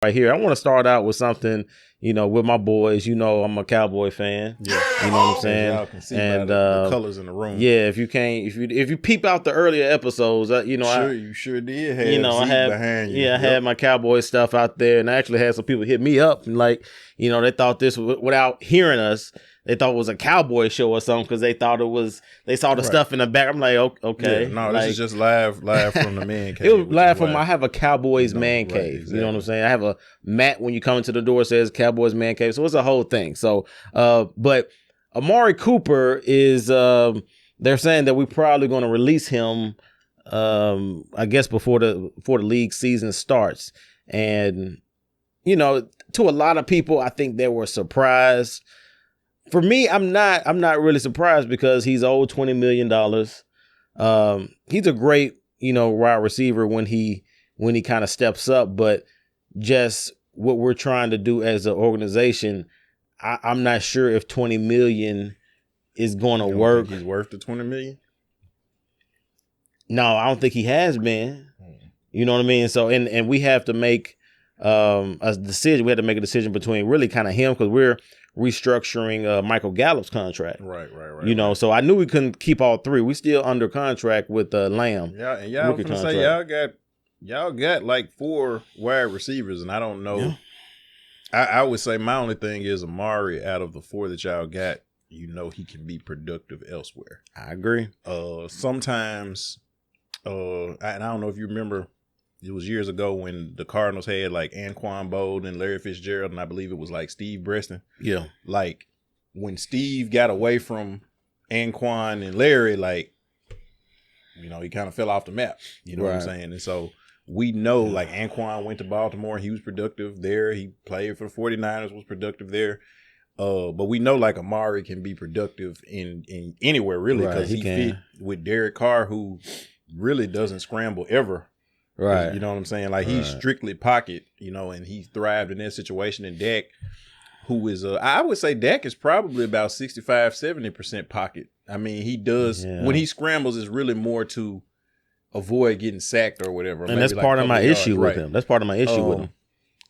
right here. I want to start out with something, with my boys. I'm a Cowboy fan. Yeah, you know what I'm saying. Y'all can see by the colors in the room. Yeah, if you peep out the earlier episodes, you sure did have Zeke behind you. Yeah, I had my Cowboy stuff out there, and I actually had some people hit me up and they thought this was, without hearing us. They thought it was a Cowboy show or something because they saw the stuff in the back. I'm like, okay. Yeah, no, this is just live from the man cave. It was live from, I have a Cowboys man cave. Exactly. You know what I'm saying? I have a mat when you come into the door says Cowboys man cave. So it's a whole thing. So, but Amari Cooper is, they're saying that we're probably going to release him, I guess before the league season starts. And, to a lot of people, I think they were surprised. For me, I'm not really surprised because he's owed $20 million. He's a great, wide receiver when he kind of steps up, but just what we're trying to do as an organization, I'm not sure if $20 million is going to work. Think he's worth the $20 million? No, I don't think he has been. You know what I mean? So, and we have to make a decision. We had to make a decision between really kind of him, because we're restructuring Michael Gallup's contract. Right. So I knew we couldn't keep all three. We still under contract with Lamb. Yeah, and y'all gonna say y'all got like 4 wide receivers, and I don't know. Yeah. I would say my only thing is Amari, out of the 4 that y'all got, he can be productive elsewhere. I agree. Sometimes, and I don't know if you remember, it was years ago when the Cardinals had like Anquan Bold and Larry Fitzgerald, and I believe it was like Steve Breston. Yeah. Like when Steve got away from Anquan and Larry, he kind of fell off the map. You know what I'm saying? And so we know like Anquan went to Baltimore. He was productive there. He played for the 49ers, was productive there. But we know like Amari can be productive in anywhere really, because he fit with Derek Carr, who really doesn't scramble ever. Right. You know what I'm saying? Like he's strictly pocket, and he thrived in that situation. And Dak, who is, I would say Dak is probably about 65-70% pocket. I mean, he does, when he scrambles, it's really more to avoid getting sacked or whatever. And that's part of my issue with him. That's part of my issue with him.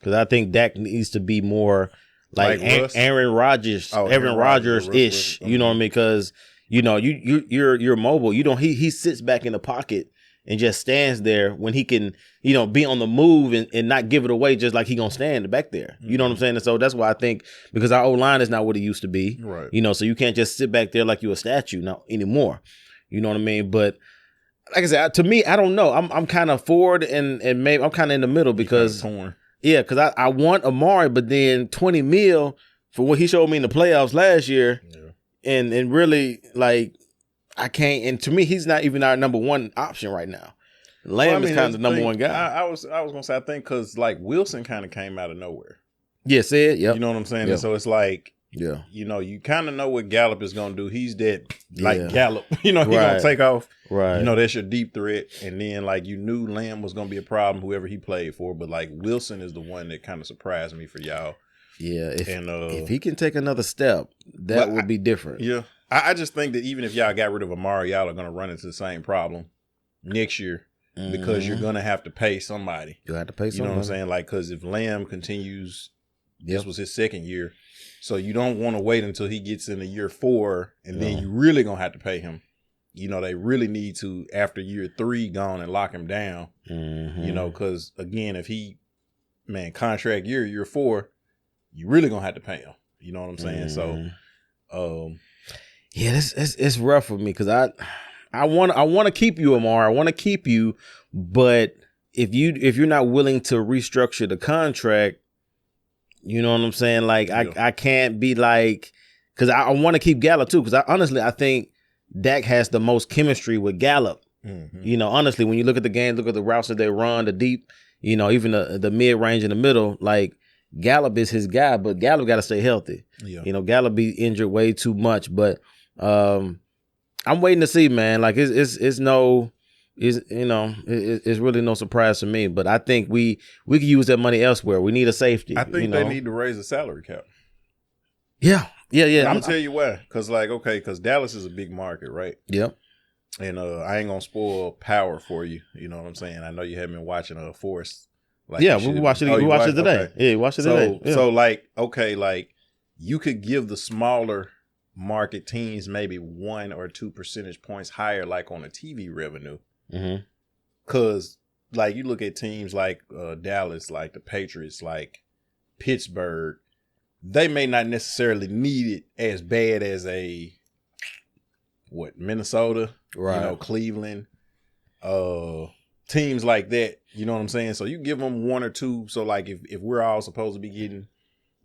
Because I think Dak needs to be more like Aaron Rodgers, Aaron Rodgers-ish. You know what I mean? Because, you're mobile. He sits back in the pocket and just stands there when he can, be on the move and not give it away, just like he gonna stand back there. You know what I'm saying? And so that's why I think, because our O-line is not what it used to be. Right. So you can't just sit back there like you're a statue now anymore. You know what I mean? But like I said, to me, I don't know. I'm kind of forward and maybe I'm kind of in the middle because because I want Amari, but then $20 million for what he showed me in the playoffs last year, and really like. I can't, and to me, he's not even our number one option right now. Lamb is kind of the number one guy. I was gonna say, I think because like Wilson kind of came out of nowhere. Yeah, said, You know what I'm saying? Yep. And so it's like, you kind of know what Gallup is gonna do. He's that Gallup. He gonna take off. Right. That's your deep threat. And then like you knew Lamb was gonna be a problem, whoever he played for. But like Wilson is the one that kind of surprised me for y'all. Yeah. If he can take another step, that would be different. Yeah. I just think that even if y'all got rid of Amari, y'all are going to run into the same problem next year because you're going to have to pay somebody. You'll have to pay somebody. You know what I'm saying? Like, because if Lamb continues, this was his second year, so you don't want to wait until he gets into year 4, and then you're really going to have to pay him. They really need to, after year 3 gone, and lock him down. Because, again, if he, contract year 4, you really going to have to pay him. You know what I'm saying? So, yeah, it's rough for me because I want to keep you, Amari. I want to keep you, but if you're not willing to restructure the contract, you know what I'm saying? Like I can't be like, because I want to keep Gallup too. Because I think Dak has the most chemistry with Gallup. Honestly, when you look at the game, look at the routes that they run, the deep, even the mid range in the middle, like Gallup is his guy, but Gallup got to stay healthy. Yeah. Gallup be injured way too much, but. I'm waiting to see, man. Like it's really no surprise to me. But I think we could use that money elsewhere. We need a safety. I think they need to raise the salary cap. Yeah. I'm gonna tell you why. Because Dallas is a big market, right? Yep. And I ain't gonna spoil power for you. You know what I'm saying? I know you haven't been watching Forrest Like yeah, we watched it. Oh, we watched it today. Okay. Yeah, we watched it today. Yeah. So like, okay, like you could give the smaller market teams maybe 1 or 2 percentage points higher, like on the TV revenue. Mm-hmm. Cause like you look at teams like Dallas, like the Patriots, like Pittsburgh, they may not necessarily need it as bad as Minnesota, right? Cleveland, teams like that. You know what I'm saying? So you give them 1 or 2. So like if we're all supposed to be getting,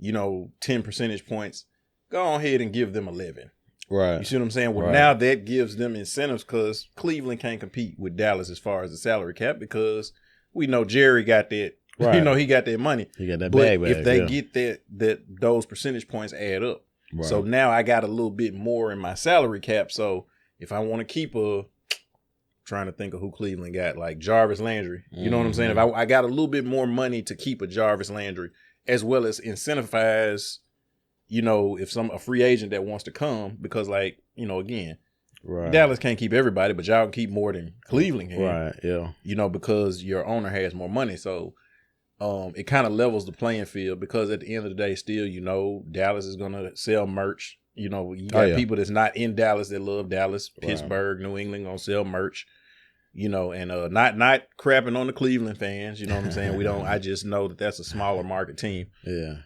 10 percentage points, go ahead and give them 11. Right. You see what I'm saying? Well, right. Now that gives them incentives because Cleveland can't compete with Dallas as far as the salary cap because we know Jerry got that. Right. He got that money. He got that but bag. If they get those percentage points add up. Right. So now I got a little bit more in my salary cap. So if I want to keep trying to think of who Cleveland got, like Jarvis Landry. You know what I'm saying? If I got a little bit more money to keep a Jarvis Landry, as well as incentivize, if a free agent that wants to come, because like, again, right. Dallas can't keep everybody, but y'all can keep more than Cleveland can. Right, yeah. Because your owner has more money. So it kind of levels the playing field because at the end of the day, still, Dallas is going to sell merch. You got people that's not in Dallas that love Dallas, right. Pittsburgh, New England gonna sell merch, and not crapping on the Cleveland fans. You know what I'm saying? I just know that that's a smaller market team. Yeah.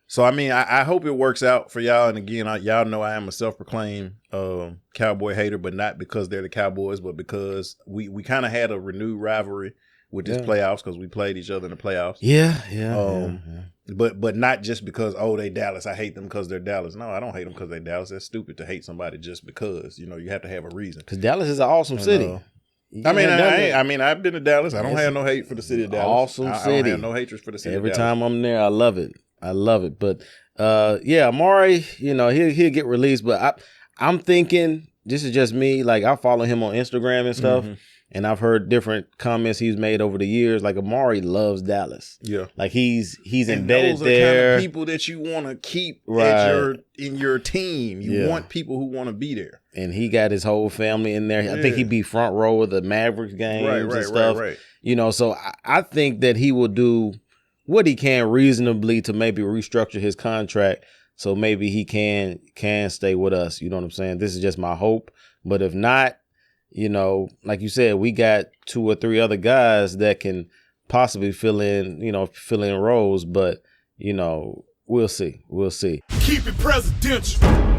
So I mean, I hope it works out for y'all. And again, y'all know I am a self-proclaimed Cowboy hater, but not because they're the Cowboys, but because we kind of had a renewed rivalry with this playoffs because we played each other in the playoffs. Yeah. But not just because, they Dallas. I hate them because they're Dallas. No, I don't hate them because they're Dallas. That's stupid to hate somebody just because. You have to have a reason. Because Dallas is an awesome city. I've been to Dallas. I don't have no hate for the city of Dallas. Awesome city. I don't have no hatred for the city Every of Dallas. time I'm there, I love it. But Amari, he'll get released. But I'm thinking, this is just me. Like I follow him on Instagram and stuff. Mm-hmm. And I've heard different comments he's made over the years. Like Amari loves Dallas. Yeah, like he's embedded those are there. The kind of people that you want to keep in your team. You want people who want to be there. And he got his whole family in there. I think he'd be front row of the Mavericks games and stuff. Right. So I think that he will do what he can reasonably to maybe restructure his contract so maybe he can stay with us. You know what I'm saying? This is just my hope. But if not, like you said, we got 2 or 3 other guys that can possibly fill in roles, but, we'll see. Keep it presidential.